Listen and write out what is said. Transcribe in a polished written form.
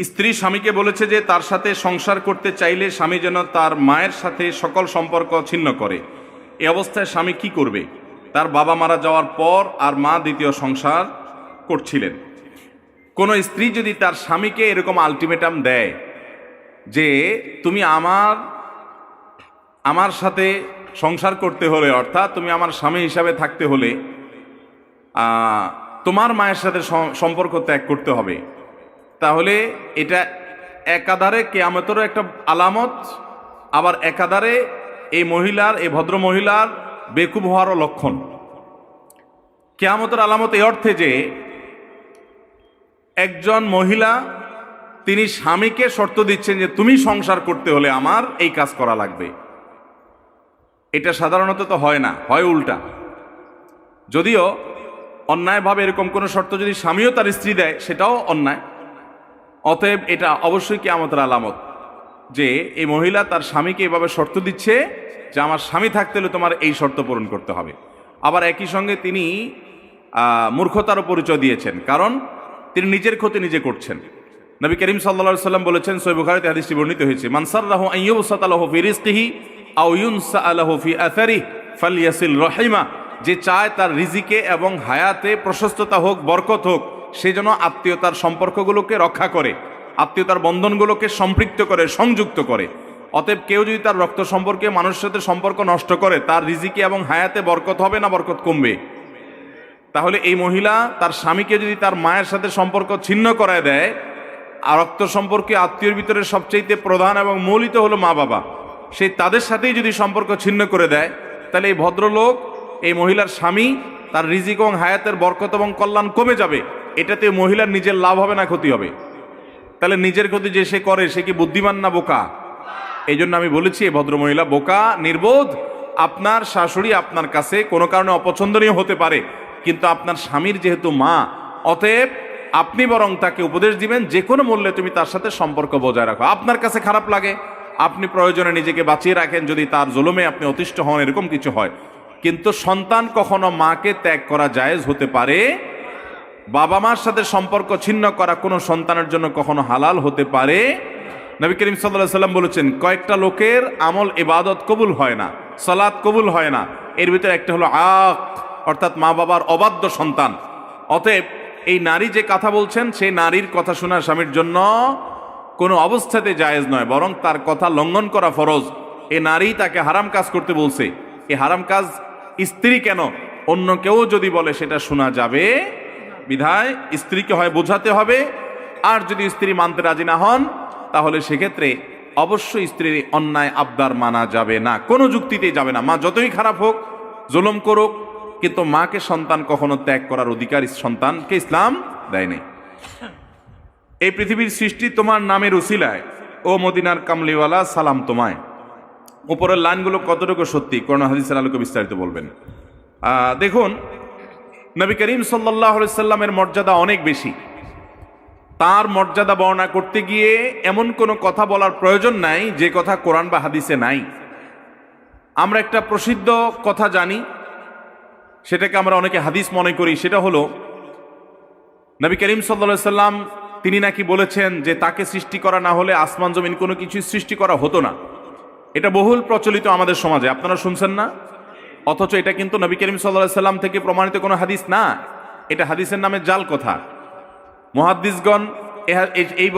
স্ত্রী স্বামীকে বলেছে যে তার সাথে সংসার করতে চাইলে স্বামী যেন তার মায়ের সাথে সকল সম্পর্ক ছিন্ন করে। এই অবস্থায় স্বামী কি করবে? তার বাবা মারা যাওয়ার পর আর মা দ্বিতীয় সংসার করছিলেন। কোনো স্ত্রী যদি তার স্বামীকে এরকম আলটিমেটাম দেয় যে তুমি আমার সাথে সংসার করতে হলে, অর্থাৎ তুমি আমার স্বামী হিসাবে থাকতে হলে তোমার মায়ের সাথে সম্পর্ক ত্যাগ করতে হবে, তাহলে এটা একাধারে কিয়ামতেরও একটা আলামত, আবার একাধারে এই ভদ্র মহিলার বেকুব হওয়ারও লক্ষণ। কিয়ামতের আলামত এই অর্থে যে একজন মহিলা তিনি স্বামীকে শর্ত দিচ্ছেন যে তুমি সংসার করতে হলে আমার এই কাজ করা লাগবে। এটা সাধারণত তো হয় না, হয় উল্টা। যদিও অন্যায়ভাবে এরকম কোনো শর্ত যদি স্বামীও তার স্ত্রী দেয় সেটাও অন্যায়। অতএব এটা অবশ্যই কিয়ামতের আলামত যে এই মহিলা তার স্বামীকে এভাবে শর্ত দিচ্ছে যে আমার স্বামী থাকতে হলে তোমার এই শর্ত পূরণ করতে হবে। আবার একই সঙ্গে তিনি মূর্খতারও পরিচয় দিয়েছেন, কারণ তিনি নিজের ক্ষতি নিজে করছেন। নবী করিম সাল্লাল্লাহু আলাইহি সাল্লাম বলেছেন, সহিহ বুখারীতে হাদিসটি বর্ণিত হয়েছে, মান সাররাহু আন ইউবসাতা লাহু ফি রিজকিহি আও ইউনসা লাহু ফি আসারিহি ফালইয়াসিল রাহিমা। যে চায় তার রিজিকে এবং হায়াতে প্রশস্ততা হোক, বরকত হোক, সে যেন আত্মীয়তার সম্পর্কগুলোকে রক্ষা করে, আত্মীয়তার বন্ধনগুলোকে সম্পৃক্ত করে, সংযুক্ত করে। অতএব কেউ যদি তার রক্ত সম্পর্কে মানুষের সাথে সম্পর্ক নষ্ট করে, তার রিজিকে এবং হায়াতে বরকত হবে না বরকত কমবে? তাহলে এই মহিলা তার স্বামীকে যদি তার মায়ের সাথে সম্পর্ক ছিন্ন করায় দেয়, আর রক্ত সম্পর্কে আত্মীয়র ভিতরে সবচেয়ে প্রধান এবং মৌলিক হলো মা বাবা, সেই তাদের সাথেই যদি সম্পর্ক ছিন্ন করে দেয়, তাহলে এই ভদ্রলোক, এই মহিলার স্বামী, তার রিজিক এবং হায়াতের বরকত এবং কল্যাণ কমে যাবে। এটাতে মহিলার নিজের লাভ হবে না ক্ষতি হবে? তাহলে নিজের ক্ষতি যে সে করে, সে কি বুদ্ধিমান না বোকা? এই জন্য আমি বলেছি এই ভদ্র মহিলা বোকা, নির্বোধ। আপনার শাশুড়ি আপনার কাছে কোনো কারণে অপছন্দনীয় হতে পারে, কিন্তু আপনার স্বামীর যেহেতু মা, অতএব আপনি বরং তাকে উপদেশ দিবেন যে কোনো মূল্যে তুমি তার সাথে সম্পর্ক বজায় রাখো। আপনার কাছে খারাপ লাগে, আপনি প্রয়োজনে নিজেকে বাঁচিয়ে রাখেন যদি তার জুলুমে আপনি অতিষ্ঠ হন, এরকম কিছু হয়। কিন্তু সন্তান কখনো মাকে ত্যাগ করা জায়েজ হতে পারে, বাবা মার সাথে সম্পর্ক ছিন্ন করা কোনো সন্তানের জন্য কখনো হালাল হতে পারে। নবী করিম সাল্লাল্লাহু আলাইহি সাল্লাম বলেছেন, কয়েকটা লোকের আমল ইবাদত কবুল হয় না, সালাত কবুল হয় না, এর ভিতরে একটা হলো আক, অর্থাৎ মা বাবার অবাধ্য সন্তান। অতএব এই নারী যে কথা বলছেন, সেই নারীর কথা শোনা স্বামীর জন্য কোনো অবস্থাতে জায়েজ নয়, বরং তার কথা লঙ্ঘন করা ফরজ। এই নারী তাকে হারাম কাজ করতে বলছে, এই হারাম কাজ স্ত্রী কেন, অন্য কেউ যদি বলে সেটা শোনা যাবে। বিধায় স্ত্রীকে হয় বোঝাতে হবে, আর যদি স্ত্রী মানতে রাজি না হন, তাহলে সেক্ষেত্রে অবশ্যই স্ত্রীর অন্যায় আবদার মানা যাবে না, কোনো যুক্তিতেই যাবে না। মা যতই খারাপ হোক, জুলুম করুক, কিন্তু মাকে সন্তান কখনো ত্যাগ করার অধিকার সন্তানকে ইসলাম দেয় নাই। এই পৃথিবীর সৃষ্টি তোমার নামের উসিলায়, ও মদিনার কামলিওয়ালা, সালাম তোমায়। উপরের লাইনগুলো কতটুকু সত্যি কোরআন হাদিসের আলোকে বিস্তারিত বলবেন। দেখুন, নবী করিম সাল্লাল্লাহু আলাইহি সাল্লামের মর্যাদা অনেক বেশি। তার মর্যাদা বর্ণনা করতে গিয়ে এমন কোনো কথা বলার প্রয়োজন নাই যে কথা কোরআন বা হাদিসে নাই। আমরা একটা প্রসিদ্ধ কথা জানি, সেটাকে আমরা অনেকে হাদিস মনে করি। সেটা হলো, নবী করিম সাল্লাল্লাহু আলাইহি সাল্লাম তিনি নাকি বলেছেন যে তাকে সৃষ্টি করা না হলে আসমান জমিন কোনো কিছু সৃষ্টি করা হতো না। এটা বহুল প্রচলিত আমাদের সমাজে, আপনারা শুনছেন না? অথচ এটা কিন্তু নবী করিম সাল্লাল্লাহু আলাইহি সাল্লাম থেকে প্রমাণিত কোনো হাদিস না, এটা হাদিসের নামে জাল কথা। মুহাদ্দিসগণ এই